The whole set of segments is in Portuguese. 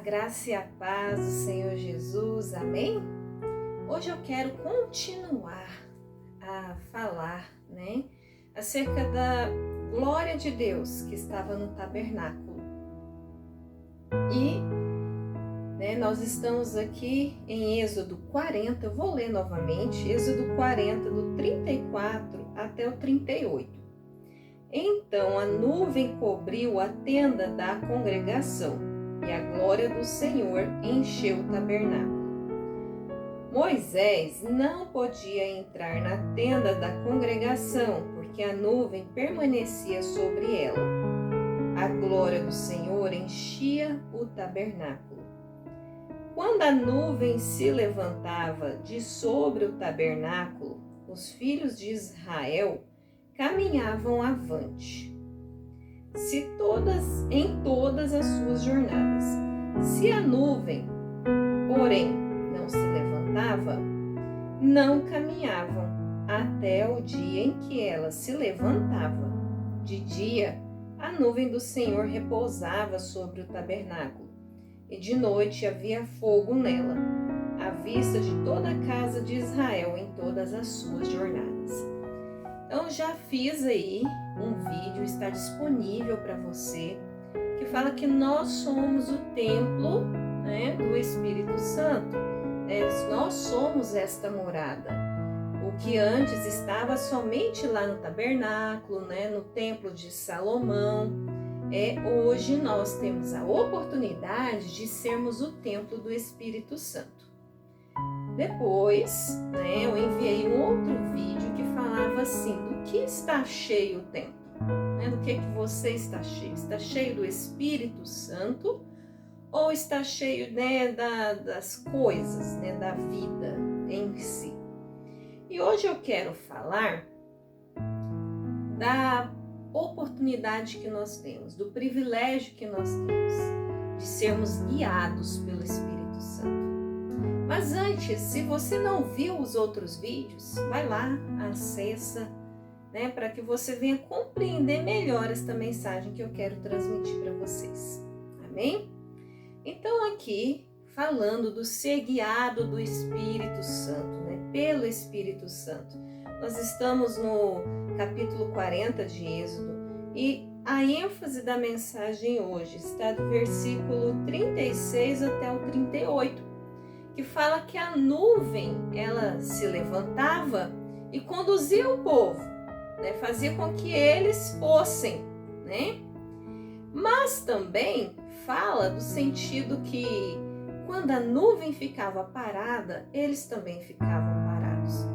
graça e a paz do Senhor Jesus, amém? Hoje eu quero continuar a falar, acerca da glória de Deus que estava no tabernáculo. E, nós estamos aqui em Êxodo 40, eu vou ler novamente, Êxodo 40, do 34 até o 38. Então a nuvem cobriu a tenda da congregação, e a glória do Senhor encheu o tabernáculo. Moisés não podia entrar na tenda da congregação, porque a nuvem permanecia sobre ela. A glória do Senhor enchia o tabernáculo. Quando a nuvem se levantava de sobre o tabernáculo, os filhos de Israel caminhavam avante, em todas as suas jornadas. Se a nuvem, porém, não se levantava, não caminhavam até o dia em que ela se levantava. De dia, a nuvem do Senhor repousava sobre o tabernáculo, e de noite havia fogo nela, à vista de toda a casa de Israel em todas as suas jornadas. Então já fiz aí um vídeo, está disponível para você, que fala que nós somos o templo, do Espírito Santo. Nós somos esta morada. O que antes estava somente lá no tabernáculo, no templo de Salomão, hoje nós temos a oportunidade de sermos o templo do Espírito Santo. Depois, eu enviei um outro vídeo que falava assim, do que está cheio o templo? Do que você está cheio? Está cheio do Espírito Santo ou está cheio das coisas, da vida em si? E hoje eu quero falar da oportunidade que nós temos, do privilégio que nós temos de sermos guiados pelo Espírito Santo. Mas antes, se você não viu os outros vídeos, vai lá, acessa, para que você venha compreender melhor esta mensagem que eu quero transmitir para vocês. Amém? Então aqui, falando do ser guiado do Espírito Santo, pelo Espírito Santo. Nós estamos no capítulo 40 de Êxodo e a ênfase da mensagem hoje está do versículo 36 até o 38, que fala que a nuvem, ela se levantava e conduzia o povo, fazia com que eles fossem, Mas também fala do sentido que quando a nuvem ficava parada, eles também ficavam parados.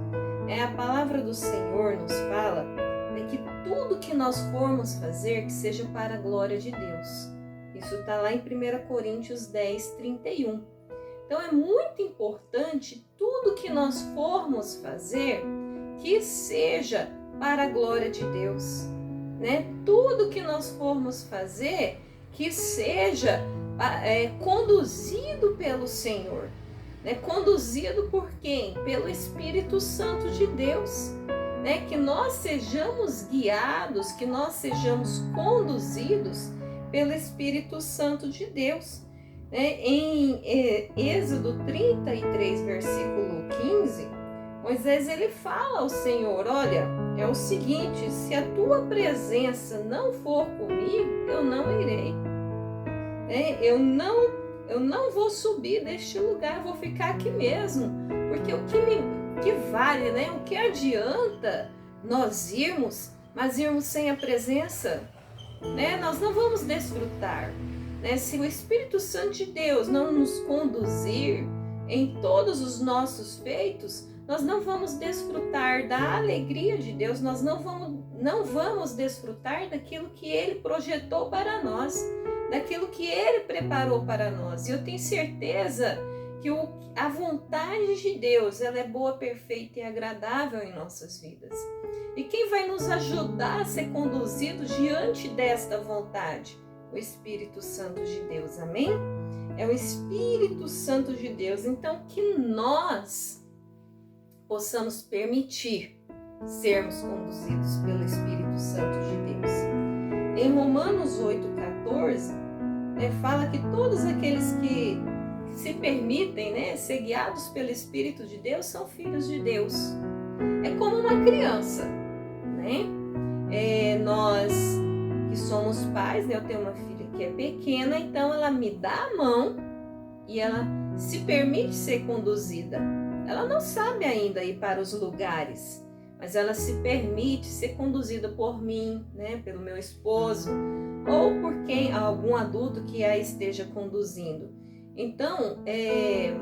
A palavra do Senhor nos fala que tudo que nós formos fazer, que seja para a glória de Deus. Isso está lá em 1 Coríntios 10, 31. Então é muito importante tudo que nós formos fazer, que seja para a glória de Deus. Tudo que nós formos fazer, que seja conduzido pelo Senhor. Conduzido por quem? Pelo Espírito Santo de Deus. Que nós sejamos guiados, que nós sejamos conduzidos pelo Espírito Santo de Deus. Em Êxodo 33, versículo 15, Moisés ele fala ao Senhor, olha, é o seguinte, se a tua presença não for comigo, eu não irei. Eu não vou subir deste lugar, vou ficar aqui mesmo, porque o que vale, o que adianta nós irmos, mas irmos sem a presença, nós não vamos desfrutar. Se o Espírito Santo de Deus não nos conduzir em todos os nossos feitos, nós não vamos desfrutar da alegria de Deus, nós não vamos desfrutar daquilo que Ele projetou para nós, daquilo que Ele preparou para nós. E eu tenho certeza que a vontade de Deus, ela é boa, perfeita e agradável em nossas vidas. E quem vai nos ajudar a ser conduzido diante desta vontade? O Espírito Santo de Deus, amém? É o Espírito Santo de Deus. Então, que nós possamos permitir sermos conduzidos pelo Espírito Santo de Deus. Em Romanos 8,14, fala que todos aqueles que se permitem, né, ser guiados pelo Espírito de Deus são filhos de Deus. É como uma criança, né? Nós que somos pais, né, eu tenho uma filha que é pequena, então ela me dá a mão e ela se permite ser conduzida. Ela não sabe ainda ir para os lugares, mas ela se permite ser conduzida por mim, né, pelo meu esposo, ou por algum adulto que a esteja conduzindo. Então,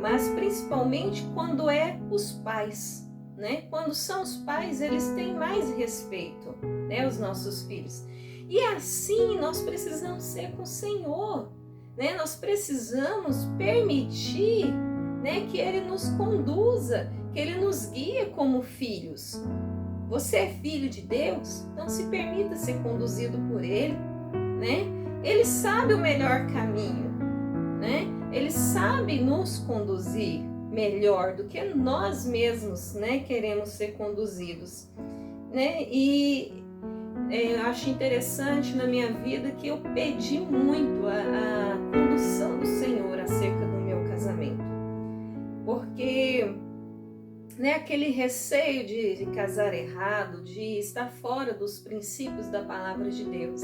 mas principalmente quando é os pais, né? Quando são os pais, eles têm mais respeito, né, os nossos filhos. E assim nós precisamos ser com o Senhor, né? Nós precisamos permitir, né, que Ele nos conduza, que Ele nos guie como filhos. Você é filho de Deus, então se permita ser conduzido por Ele, né? Ele sabe o melhor caminho, né? Ele sabe nos conduzir melhor do que nós mesmos, né, queremos ser conduzidos, né? E eu acho interessante na minha vida que eu pedi muito a condução do Senhor acerca do meu casamento, porque, né, aquele receio de casar errado, de estar fora dos princípios da palavra de Deus.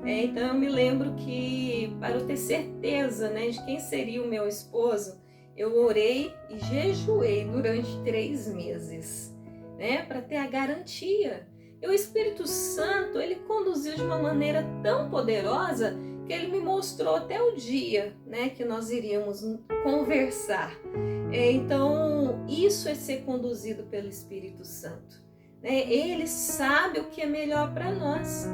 Então eu me lembro que, para eu ter certeza, né, de quem seria o meu esposo, eu orei e jejuei durante 3 meses, né, para ter a garantia. E o Espírito Santo, ele conduziu de uma maneira tão poderosa que ele me mostrou até o dia, né, que nós iríamos conversar. Então, isso é ser conduzido pelo Espírito Santo. Ele sabe o que é melhor para nós.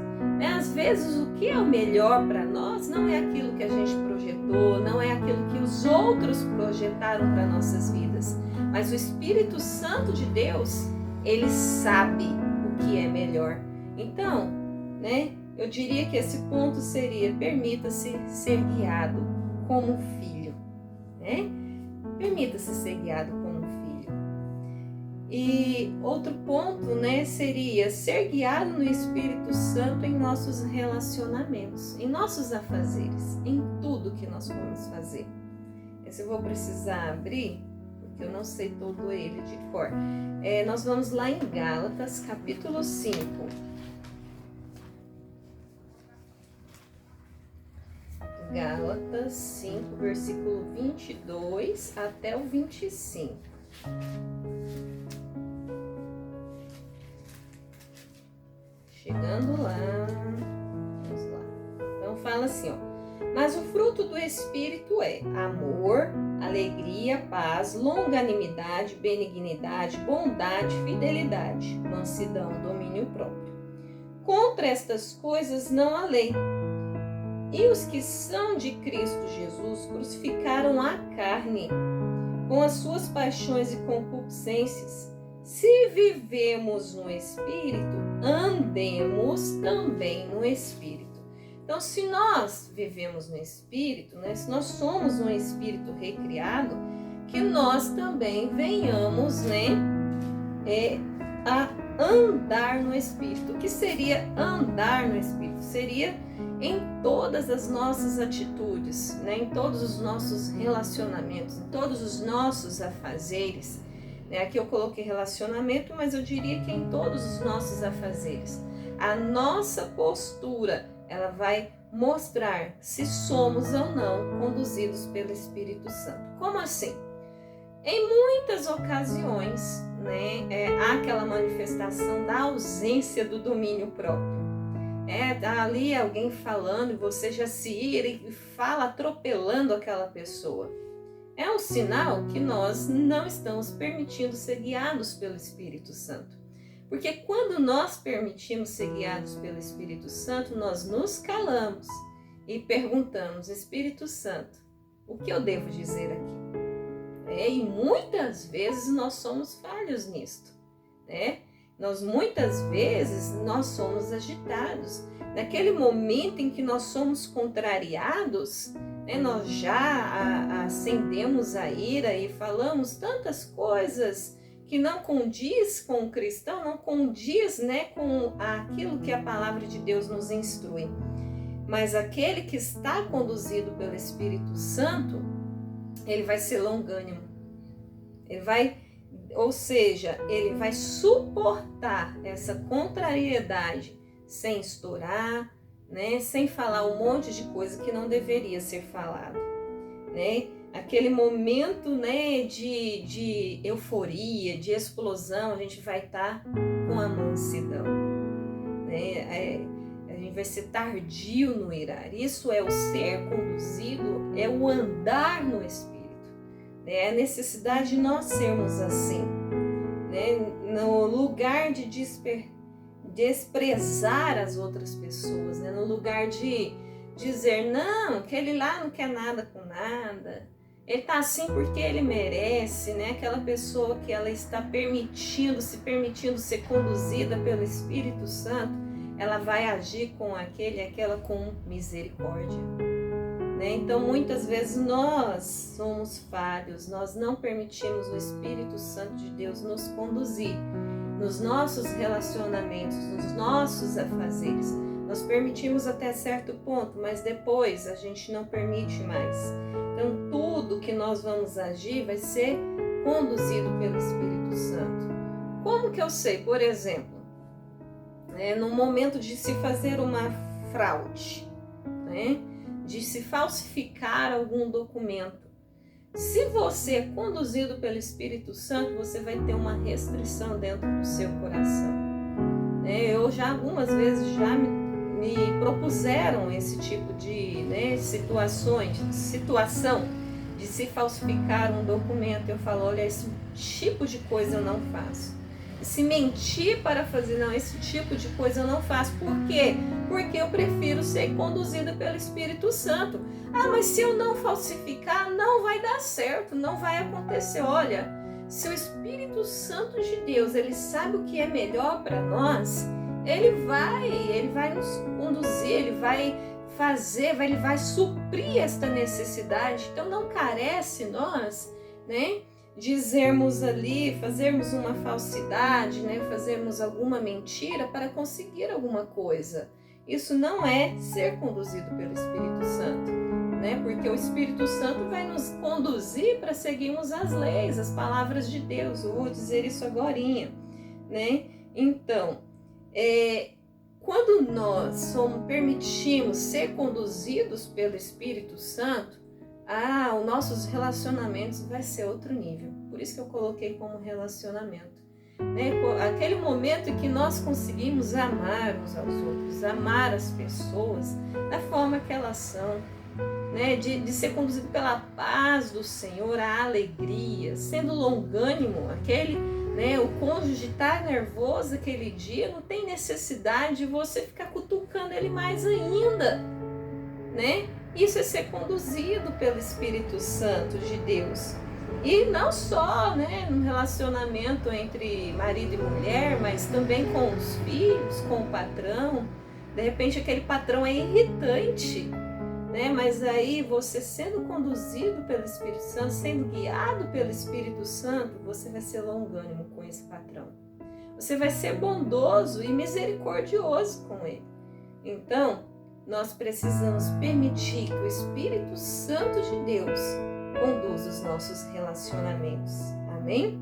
Às vezes, o que é o melhor para nós não é aquilo que a gente projetou, não é aquilo que os outros projetaram para nossas vidas. Mas o Espírito Santo de Deus, ele sabe o que é melhor. Então, né, eu diria que esse ponto seria: permita-se ser guiado como filho, né? Permita-se ser guiado como filho. E outro ponto, né, seria ser guiado no Espírito Santo em nossos relacionamentos, em nossos afazeres, em tudo que nós vamos fazer. Esse eu vou precisar abrir, porque eu não sei todo ele de cor. Nós vamos lá em Gálatas, capítulo 5. Gálatas 5, versículo 22 até o 25. Chegando lá, vamos lá. Então fala assim, ó: mas o fruto do Espírito é amor, alegria, paz, longanimidade, benignidade, bondade, fidelidade, mansidão, domínio próprio. Contra estas coisas não há lei. E os que são de Cristo Jesus crucificaram a carne com as suas paixões e concupiscências. Se vivemos no Espírito, andemos também no Espírito. Então, se nós vivemos no Espírito, né, se nós somos um Espírito recriado, que nós também venhamos, né, a andar no Espírito. O que seria andar no Espírito? Seria em todas as nossas atitudes, né, em todos os nossos relacionamentos, em todos os nossos afazeres. Aqui eu coloquei relacionamento, mas eu diria que em todos os nossos afazeres. A nossa postura, ela vai mostrar se somos ou não conduzidos pelo Espírito Santo. Como assim? Em muitas ocasiões, né, há aquela manifestação da ausência do domínio próprio. Tá ali alguém falando e você já se ira e fala atropelando aquela pessoa. É um sinal que nós não estamos permitindo ser guiados pelo Espírito Santo. Porque quando nós permitimos ser guiados pelo Espírito Santo, nós nos calamos e perguntamos: Espírito Santo, o que eu devo dizer aqui? E muitas vezes nós somos falhos nisto, né? Muitas vezes nós somos agitados. Naquele momento em que nós somos contrariados, nós já acendemos a ira e falamos tantas coisas que não condiz com o cristão, não condiz, né, com aquilo que a palavra de Deus nos instrui. Mas aquele que está conduzido pelo Espírito Santo, ele vai ser longânimo. Ou seja, ele vai suportar essa contrariedade sem estourar, né? Sem falar um monte de coisa que não deveria ser falado, né? Aquele momento, né, de euforia, de explosão, a gente vai estar com a mansidão, né? A gente vai ser tardio no irar. Isso é o ser conduzido, é o andar no Espírito. É a necessidade de nós sermos assim, né? No lugar de desprezar as outras pessoas, né? No lugar de dizer, não, aquele lá não quer nada com nada, ele tá assim porque ele merece, né? Aquela pessoa que ela está se permitindo ser conduzida pelo Espírito Santo, ela vai agir com aquela com misericórdia. Então, muitas vezes nós somos falhos, nós não permitimos o Espírito Santo de Deus nos conduzir nos nossos relacionamentos, nos nossos afazeres. Nós permitimos até certo ponto, mas depois a gente não permite mais. Então, tudo que nós vamos agir vai ser conduzido pelo Espírito Santo. Como que eu sei? Por exemplo, no momento de se fazer uma fraude, né? De se falsificar algum documento. Se você é conduzido pelo Espírito Santo, você vai ter uma restrição dentro do seu coração. Eu já algumas vezes me propuseram esse tipo de situação de se falsificar um documento. Eu falo, olha, esse tipo de coisa eu não faço. Se mentir para fazer, não, esse tipo de coisa eu não faço. Por quê? Porque eu prefiro ser conduzida pelo Espírito Santo. Ah, mas se eu não falsificar, não vai dar certo, não vai acontecer. Olha, se o Espírito Santo de Deus, ele sabe o que é melhor para nós, ele vai nos conduzir, ele vai fazer, ele vai suprir esta necessidade. Então não carece nós, dizermos ali, fazermos uma falsidade, fazermos alguma mentira para conseguir alguma coisa. Isso não é ser conduzido pelo Espírito Santo, porque o Espírito Santo vai nos conduzir para seguirmos as leis, as palavras de Deus. Eu vou dizer isso agorinha, Então, quando nós permitimos ser conduzidos pelo Espírito Santo, os nossos relacionamentos vai ser outro nível. Por isso que eu coloquei como relacionamento. Aquele momento em que nós conseguimos amar uns aos outros, amar as pessoas da forma que elas são, de ser conduzido pela paz do Senhor, a alegria, sendo longânimo, o cônjuge está nervoso aquele dia, não tem necessidade de você ficar cutucando ele mais ainda, Isso é ser conduzido pelo Espírito Santo de Deus. E não só no relacionamento entre marido e mulher, mas também com os filhos, com o patrão. De repente aquele patrão é irritante, mas aí você sendo conduzido pelo Espírito Santo, sendo guiado pelo Espírito Santo, você vai ser longânimo com esse patrão. Você vai ser bondoso e misericordioso com ele. Então, nós precisamos permitir que o Espírito Santo de Deus conduza os nossos relacionamentos. Amém?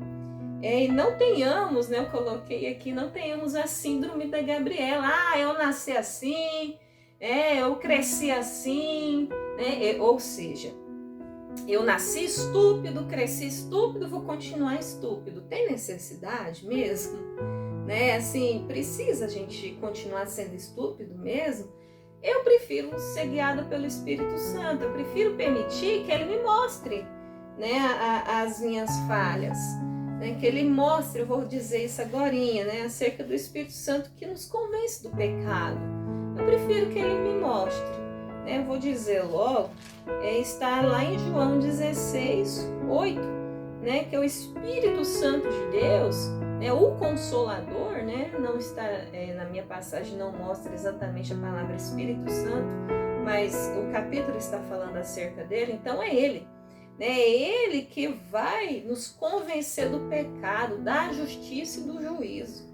E não tenhamos, eu coloquei aqui, não tenhamos a síndrome da Gabriela. Eu nasci assim, eu cresci assim, ou seja, eu nasci estúpido, cresci estúpido, vou continuar estúpido. Tem necessidade mesmo? Assim, precisa a gente continuar sendo estúpido mesmo? Eu prefiro ser guiada pelo Espírito Santo, eu prefiro permitir que ele me mostre as minhas falhas, que ele mostre, eu vou dizer isso agorinha, acerca do Espírito Santo que nos convence do pecado. Eu prefiro que ele me mostre. Eu vou dizer logo, está lá em João 16:8, que é o Espírito Santo de Deus, o Consolador, não está na minha passagem, não mostra exatamente a palavra Espírito Santo, mas o capítulo está falando acerca dele, então é ele. É ele que vai nos convencer do pecado, da justiça e do juízo.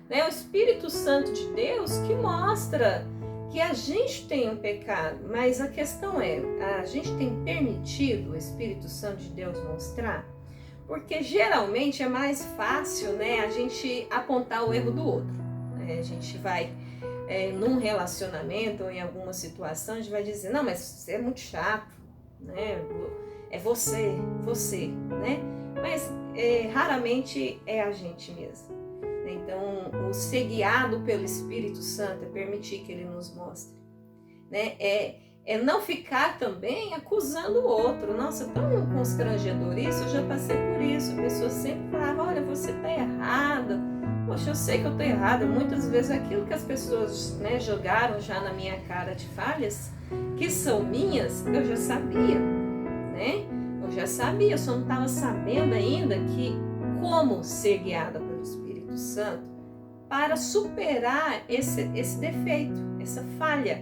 O Espírito Santo de Deus que mostra que a gente tem um pecado, mas a questão é, a gente tem permitido o Espírito Santo de Deus mostrar? Porque geralmente é mais fácil, né, a gente apontar o erro do outro. A gente vai, num relacionamento ou em alguma situação, a gente vai dizer, não, mas você é muito chato, né? É você, né? Mas raramente é a gente mesmo. Então, o ser guiado pelo Espírito Santo é permitir que ele nos mostre, né? É não ficar também acusando o outro. Nossa, tão constrangedor isso, eu já passei por isso. A pessoa sempre falava, olha, você tá errada. Poxa, eu sei que eu tô errada. Muitas vezes aquilo que as pessoas, né, jogaram já na minha cara de falhas, que são minhas, eu já sabia, né? Eu já sabia, eu só não estava sabendo ainda que como ser guiada pelo Espírito Santo para superar esse defeito, essa falha.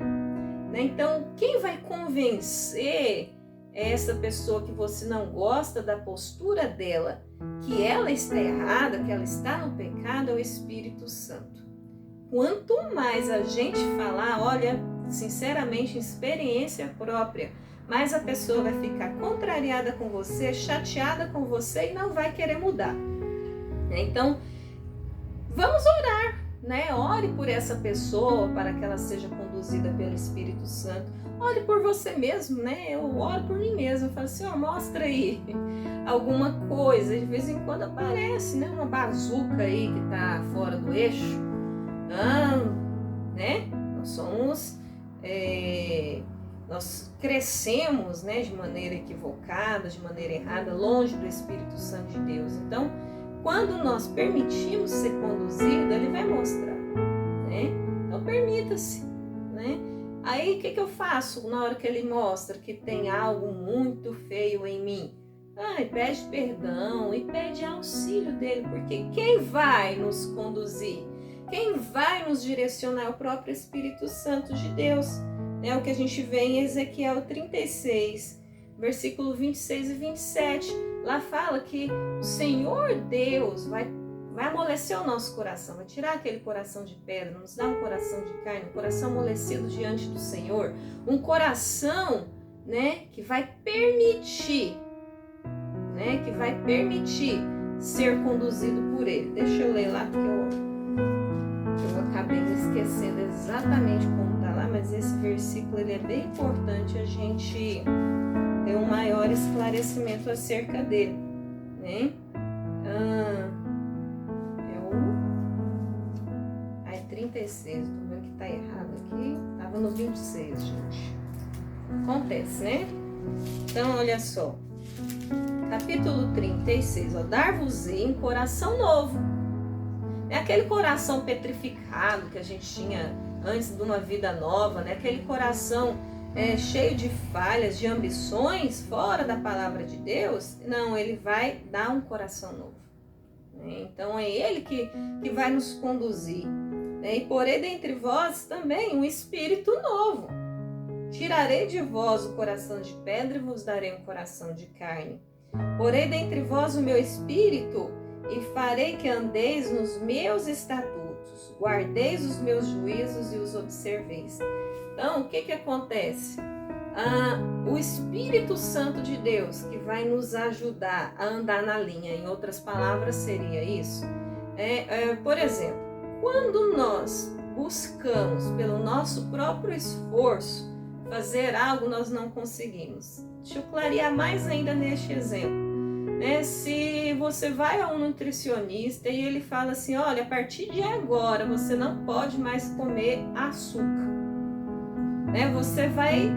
Então, quem vai convencer essa pessoa que você não gosta da postura dela, que ela está errada, que ela está no pecado, é o Espírito Santo. Quanto mais a gente falar, olha, sinceramente, em experiência própria, mais a pessoa vai ficar contrariada com você, chateada com você e não vai querer mudar. Então, vamos orar, né? Ore por essa pessoa para que ela seja conduzida pelo Espírito Santo. Ore por você mesmo, né? Eu oro por mim mesmo. Eu falo assim, mostra aí alguma coisa. De vez em quando aparece, né? Uma bazuca aí que tá fora do eixo. Né? Nós somos... nós crescemos, né? De maneira equivocada, de maneira errada, longe do Espírito Santo de Deus. Então, quando nós permitimos ser conduzido, ele vai mostrar, né? Então permita-se, né? Aí o que eu faço na hora que ele mostra que tem algo muito feio em mim? Pede perdão e pede auxílio dele, porque quem vai nos conduzir, quem vai nos direcionar é o próprio Espírito Santo de Deus. É o que a gente vê em Ezequiel 36, versículo 26 e 27. Lá fala que o Senhor Deus vai amolecer o nosso coração, vai tirar aquele coração de pedra, nos dar um coração de carne, um coração amolecido diante do Senhor, um coração, né, que vai permitir, ser conduzido por Ele. Deixa eu ler lá, porque eu acabei me esquecendo exatamente como está lá, mas esse versículo ele é bem importante a gente ter um maior esclarecimento acerca dele, né? É 36, tô vendo que tá errado aqui, tava no 26, gente. Acontece, né? Então, olha só, capítulo 36, dar-vos-ei um coração novo. É aquele coração petrificado que a gente tinha antes de uma vida nova, né? Aquele coração cheio de falhas, de ambições, fora da palavra de Deus. Não, ele vai dar um coração novo. Então é ele que vai nos conduzir. E porei dentre vós também um espírito novo. Tirarei de vós o coração de pedra e vos darei um coração de carne. Porei dentre vós o meu espírito e farei que andeis nos meus estatutos, guardeis os meus juízos e os observeis. Então, o que acontece? O Espírito Santo de Deus que vai nos ajudar a andar na linha, em outras palavras seria isso. Por exemplo, quando nós buscamos pelo nosso próprio esforço fazer algo, nós não conseguimos. Deixa eu clarear mais ainda neste exemplo. Se você vai a um nutricionista e ele fala assim, olha, a partir de agora você não pode mais comer açúcar. Você vai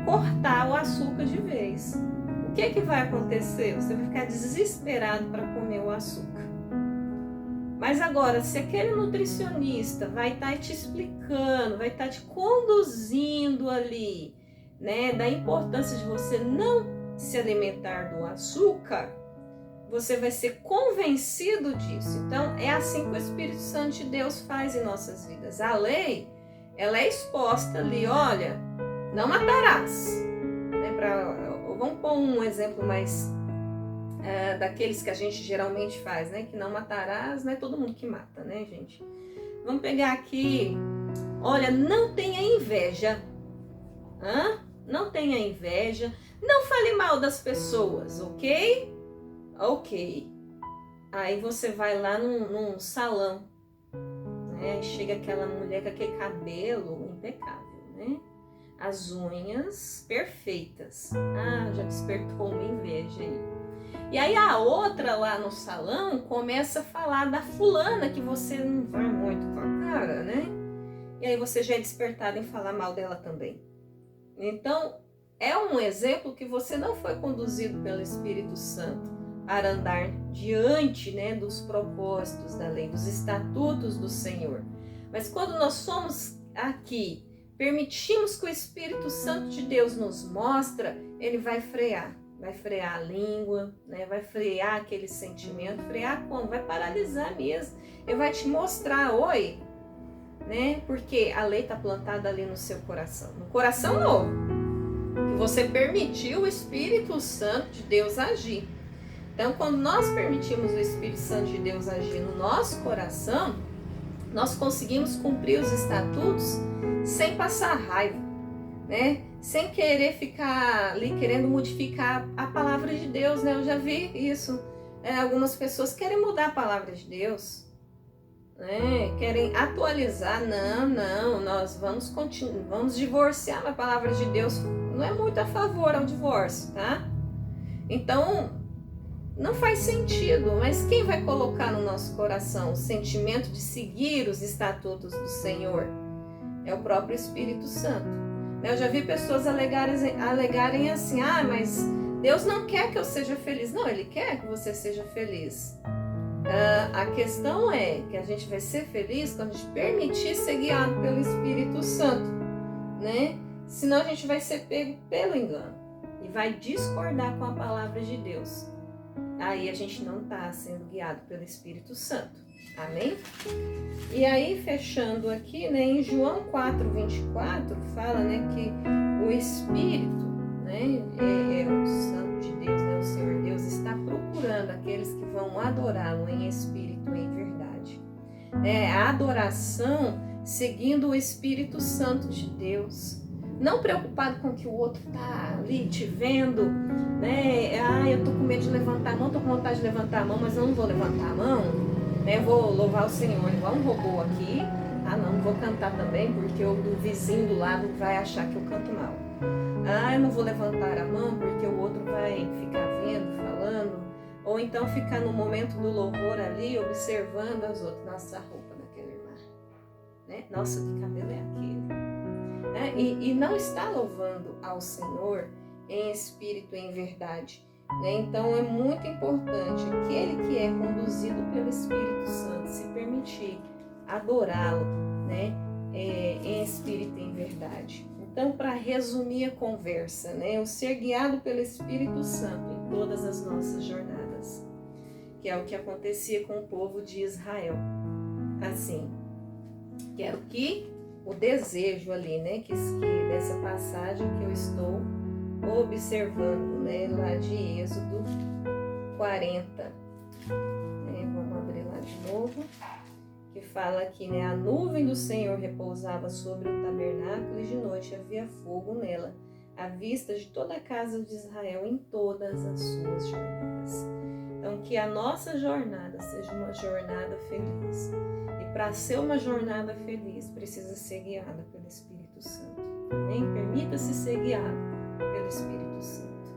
cortar o açúcar de vez. O que vai acontecer? Você vai ficar desesperado para comer o açúcar. Mas agora, se aquele nutricionista vai estar te explicando, vai estar te conduzindo ali, né, da importância de você não se alimentar do açúcar, você vai ser convencido disso. Então, é assim que o Espírito Santo de Deus faz em nossas vidas. A lei, ela é exposta ali, olha, não matarás. Vamos pôr um exemplo mais daqueles que a gente geralmente faz, né? Que não matarás, não é todo mundo que mata, né, gente? Vamos pegar aqui Olha, não tenha inveja. Não tenha inveja. Não fale mal das pessoas, ok? Ok. Aí você vai lá num salão, né? Chega aquela mulher com aquele cabelo impecável, né? As unhas perfeitas. Já despertou uma inveja aí. E aí a outra lá no salão começa a falar da fulana que você não vai muito com a cara, né? E aí você já é despertado em falar mal dela também. Então, é um exemplo que você não foi conduzido pelo Espírito Santo para andar diante, né, dos propósitos da lei, dos estatutos do Senhor. Mas quando nós somos aqui, permitimos que o Espírito Santo de Deus nos mostra, ele vai frear a língua, né? Vai frear aquele sentimento. Frear como? Vai paralisar mesmo. Ele vai te mostrar, oi, né? Porque a lei está plantada ali no seu coração. No coração novo. Que você permitiu o Espírito Santo de Deus agir. Então, quando nós permitimos o Espírito Santo de Deus agir no nosso coração, nós conseguimos cumprir os estatutos sem passar raiva, né? Sem querer ficar ali querendo modificar a palavra de Deus, né? Eu já vi isso. Algumas pessoas querem mudar a palavra de Deus, né? Querem atualizar. Não, nós vamos divorciar a palavra de Deus. Não é muito a favor ao divórcio, tá? Então, não faz sentido, mas quem vai colocar no nosso coração o sentimento de seguir os estatutos do Senhor? É o próprio Espírito Santo. Eu já vi pessoas alegarem assim, mas Deus não quer que eu seja feliz. Não, Ele quer que você seja feliz. A questão é que a gente vai ser feliz quando a gente permitir ser guiado pelo Espírito Santo, né? Senão a gente vai ser pego pelo engano e vai discordar com a palavra de Deus. Aí a gente não está sendo guiado pelo Espírito Santo. Amém? E aí, fechando aqui, né, em João 4:24, fala, né, que o Espírito, né, é o Santo de Deus, né, o Senhor Deus está procurando aqueles que vão adorá-lo em espírito e em verdade. A adoração seguindo o Espírito Santo de Deus. Não preocupado com que o outro tá ali te vendo, né? Eu tô com medo de levantar a mão, tô com vontade de levantar a mão, mas eu não vou levantar a mão, né? Vou louvar o Senhor igual um robô aqui. Não vou cantar também, porque o do vizinho do lado vai achar que eu canto mal. Eu não vou levantar a mão, porque o outro vai ficar vendo, falando, ou então ficar no momento do louvor ali, observando as outras. Nossa, a roupa daquela irmã, né? Nossa, que cabelo é aquele? E não está louvando ao Senhor em espírito e em verdade, né? Então é muito importante aquele que é conduzido pelo Espírito Santo se permitir adorá-lo, né? Em espírito e em verdade. Então, para resumir a conversa, né? O ser guiado pelo Espírito Santo em todas as nossas jornadas, que é o que acontecia com o povo de Israel. Assim, que era o desejo ali, né, que dessa passagem que eu estou observando, né, lá de Êxodo 40. Vamos abrir lá de novo, que fala aqui, né, a nuvem do Senhor repousava sobre o tabernáculo e de noite havia fogo nela, à vista de toda a casa de Israel em todas as suas jornadas. Então, que a nossa jornada seja uma jornada feliz. E para ser uma jornada feliz, precisa ser guiada pelo Espírito Santo. Amém? Permita-se ser guiado pelo Espírito Santo.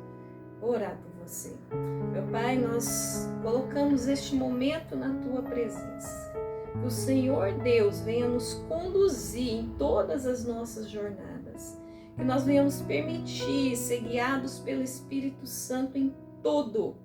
Vou orar por você. Meu Pai, nós colocamos este momento na Tua presença. Que o Senhor Deus venha nos conduzir em todas as nossas jornadas. Que nós venhamos permitir ser guiados pelo Espírito Santo em todo,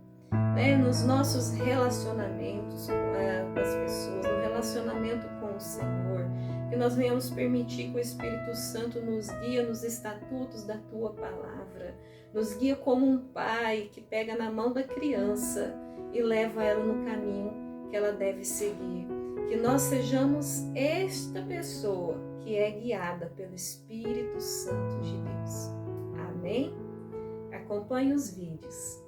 né, nos nossos relacionamentos com as pessoas, no relacionamento com o Senhor, que nós venhamos permitir que o Espírito Santo nos guie nos estatutos da Tua Palavra, nos guia como um pai que pega na mão da criança e leva ela no caminho que ela deve seguir, que nós sejamos esta pessoa que é guiada pelo Espírito Santo de Deus. Amém? Acompanhe os vídeos.